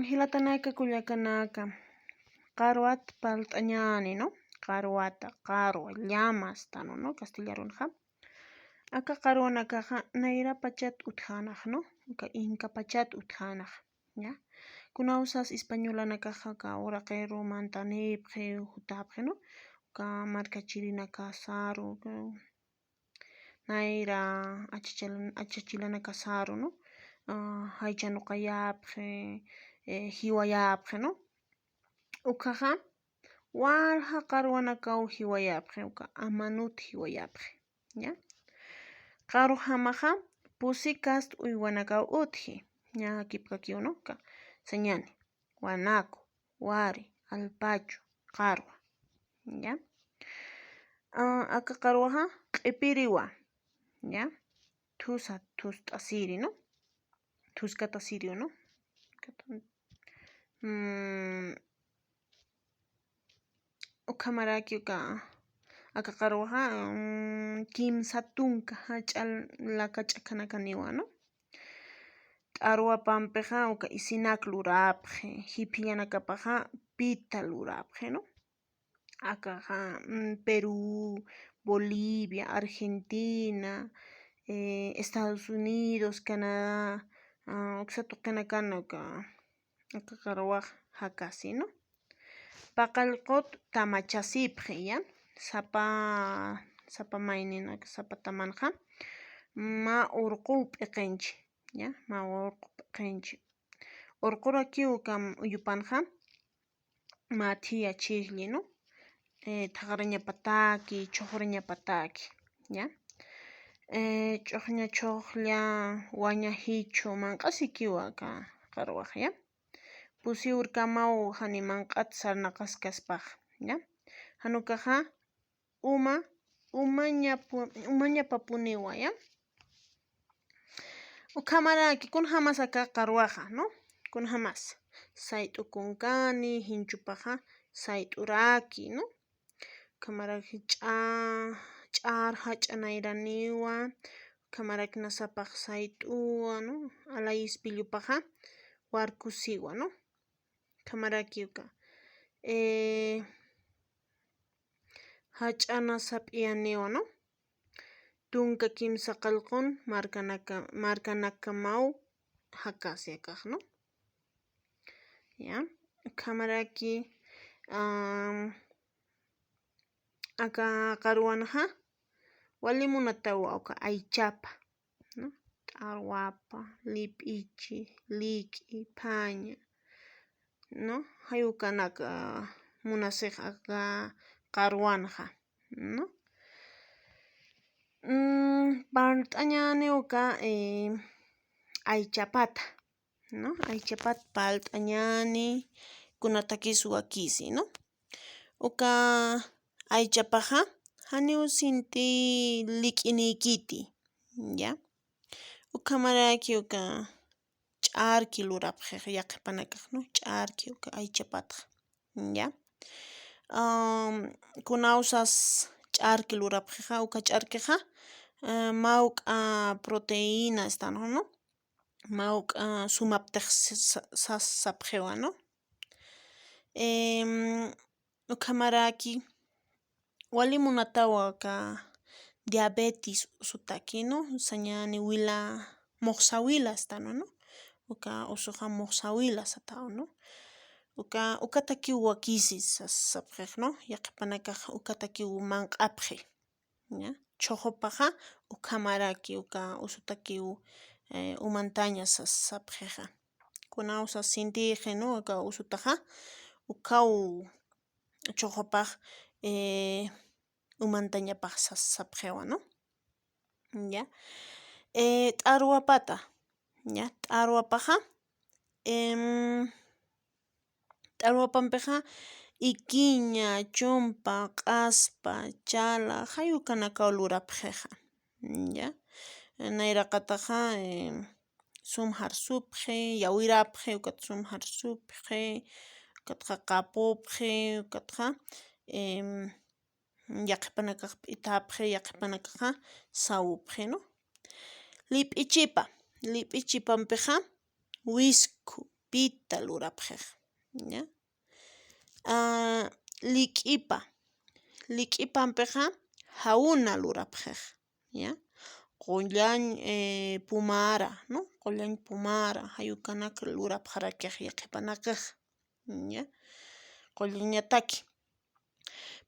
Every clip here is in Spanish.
Hilatanayka kullakanaka qaruata palt'añani, ¿no? Qaruata, qarua, llamastan, ¿no? Castellarunqa. Aka qaruanakaqa nayra pachat uthanaq, ¿no? Inca pachat uthanaq, ¿ya? Kunawsas españolanakaqa ka uraqero mantanipqhi hutapqhi, ¿no? Ka markachirinaka saru, nayra achachilanaka saru, ¿no? Haycha nuqayapqhi, hiwayapqhi, ¿no? Uqaqa warha qaruanakaw hiwayapqhi, uqa amanuta hiwayapqhi, ¿ya? Qaru hamaqa pusikas uywanakaw uthi, ña kipqakiw, ¿no? Ka sañani, wanaku, wari, alpachu, qarwa, ¿ya? Aka qaruaqa q'ipiriwa, ¿ya? Thusqa siri, ¿no? Thuskata siri, ¿no? Ukhamarakiuqa aka qaruaqa kimsa tunka hach'alaka ch'akanaqa niwan, ¿no? T'arwapanpiqa uka isinaka lurapqhi, hip'illanakapaqa pita lurapqhi, ¿no? Akaqa Perú, Bolivia, Argentina, Estados Unidos, Canadá, uksa tuqinakunaqa aka qaruaqa hakasi, ¿no? Paqallquta tamachasipqhi, ¿ya? Sapa maynina sapa tamanqa ma urqupi qinchi, ¿ya? Ma urqupi qinchi. Urqurakiuqa yupanqa ma thiya chikli, ¿no? Thaqraña pataki, chuqraña pataki, ¿ya? Ch'uqña chuqlla wañahichu manq'asikiwa ka qaruaqa, ¿ya? Pusi urkamaw hani manq'ata sarnaqaskaspaq, ¿ya? Hanukaqa umañapapuniwa, ¿ya? Ukhamaraki kunhamasaka qaruaqa, ¿no? Kunhamas sayt'ukunkani, hinchupaqa sayt'uraki, ¿no? Ukhamaraki ch'ar hach'anayraniwa, ukhamaraki nasapaq sayt'uwa, ¿no? Alay ispillupaqa warkusiwa, ¿no? Ukhamarakiuqa hach'ana sap'ianiwa, ¿no? Tunka kimsa qallqun markanakamaw hakasya kaq, ¿no? Ya, ukhamaraki aka qaruanaqa walimunatawa uka aychapa, ¿no? T'arwapa, lip'ichi, lik'i, phaña, ¿no? Hayk'ukanaka munasiq aka qaruanqa, ¿no? Palt'añaniuqa aychapata, ¿no? Aychapata palt'añani kunatakis wakisi, ¿no? Uka aychapaqa haniw sinti lik'iniykiti, ¿ya? Ukhamarakiuqa ch'arki lurapqhi llaq'ipanakaq, ¿no? Ch'arki uka aychapataq, ¿ya? Kunawsas ch'arki lurapqhiqa uka ch'arkiqa mawk'a proteína estanqa, ¿no? Mawk'a sumaptiq sasapqhiwan, ¿no? Ukhamaraki walimunatawa ka diabetis usutaki, ¿no? Sañani wila muqsa wila estano, ¿no? Uka usuqa muqsa wila sathawan, ¿no? Uka takiw wakisi sasapqhiq, ¿no? Llaq'ipanakaq uka takiw manq'apqhi, ¿ya? Chuqupaqa ukhamaraki uka usutakiw umantaña sasapqhiqa. Kunawsas sintiqhi, ¿no? Uka usutaqa ukaw chuqupaq umantañapaq sasapqhiwan, ¿no? Ya. T'arwapata, ya? T'arwapaqa t'arwapanpiqa ikiña, chumpa, q'aspa, chala hayk'ukanakaw lurapqhiqa, ya? Nayraqataqa sumharsupqhi, yawirapqhi, ukata sumharsupqhi, ukataqa qapupqhi, ukataqa llaq'ipanakaq p'itapqhi, llaq'ipanakaqqa sawupqhi, ¿no? Lip'ichipa, lip'ichipanpiqa wisku, pita lurapqej, ¿ya? Lik'ipanpiqa hawuna lurapqej, ¿ya? Pumara, ¿no? Qullañ pumara hayukanaka lurapqaraqej ya qhipanakaq, ¿ya? Qullañataki.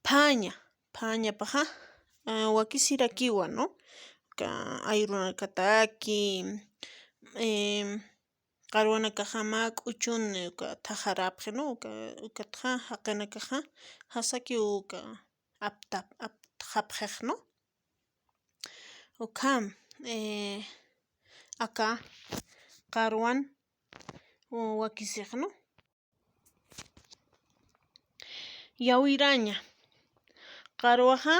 Phañapaqa waki sirakiwan, ¿no? Ayrunankataki, qharwanakaqa k'uchuni thajarapqhi, ¿no? Ukataqa haqinakaqa hasaki hap'apqej, ¿no? Ukha aka qharwan wakisiq, ¿no? Yawiraña, qharwaqa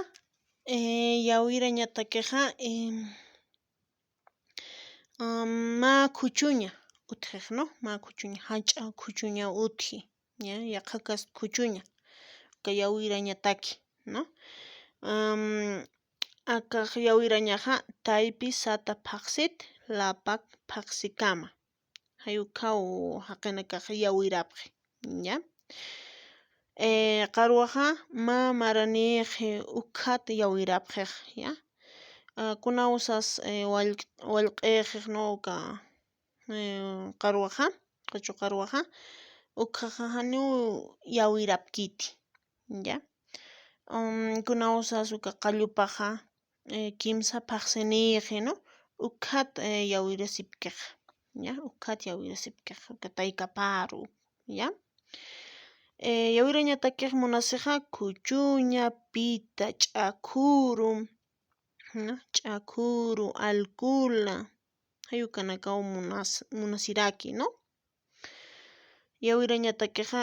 yawirañatakiqa ma khuchuña utjiq, ¿no? Ma khuchuña hach'a khuchuña utji, ¿ya? Yaqa kasqa khuchuña yawirañataki, ¿no? Akaq yawirañaqa taypi sata paqsit lapak paqsikama hayukhaw haqinakaq yawirapqhi, ¿ya? Qharwaqa maraniqi ukhata yawirapqej, ¿ya? Kunawsas wallq'iqiq, ¿no? Qharwaqa qhach'u qharwaqa ukhaqa hanuy yawirapkiti, ¿ya? Kunawsas qallupaqa kimsa paqsiniqi, ¿no? Ukhata yawirasipkiq, ¿ya? Ukhata yawirasipkiq taykaparu, ¿ya? Yawirañatakiqa munasqa khuchuña, pita, ch'akuru, ¿no? Ch'akuru, alkula hayukanakaw munasiraki, ¿no? Yawirañatakiqa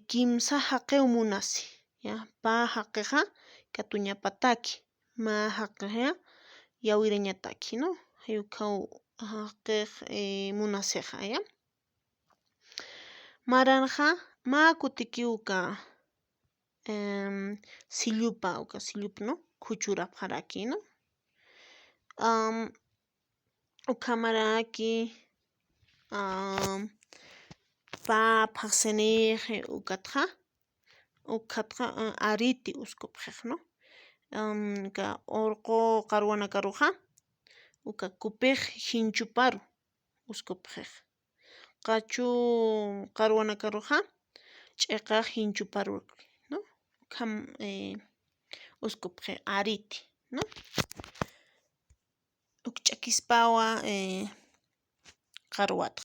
kimsa haq'iw munasi, ¿ya? Pa haqiqa katuñapataki, ma haqiqa yawirañataki, ¿no? Hayukhaw haqiq munasiqa, ¿ya? Maranqa ma kutiki sillupa, ¿no? Khuchurapaqaraki, ¿no? Ukhamaraki pa paqsiniqi ukhatqa ariti uskupqej, ¿no? Urqu qharwanakaruqa kupik hinchuparu uskupqej. Qhachu qharwanakaruqa ch'iqaq hinchuparu, ¿no? Uskupqej ariti, ¿no? Uk ch'akispawa qharwata.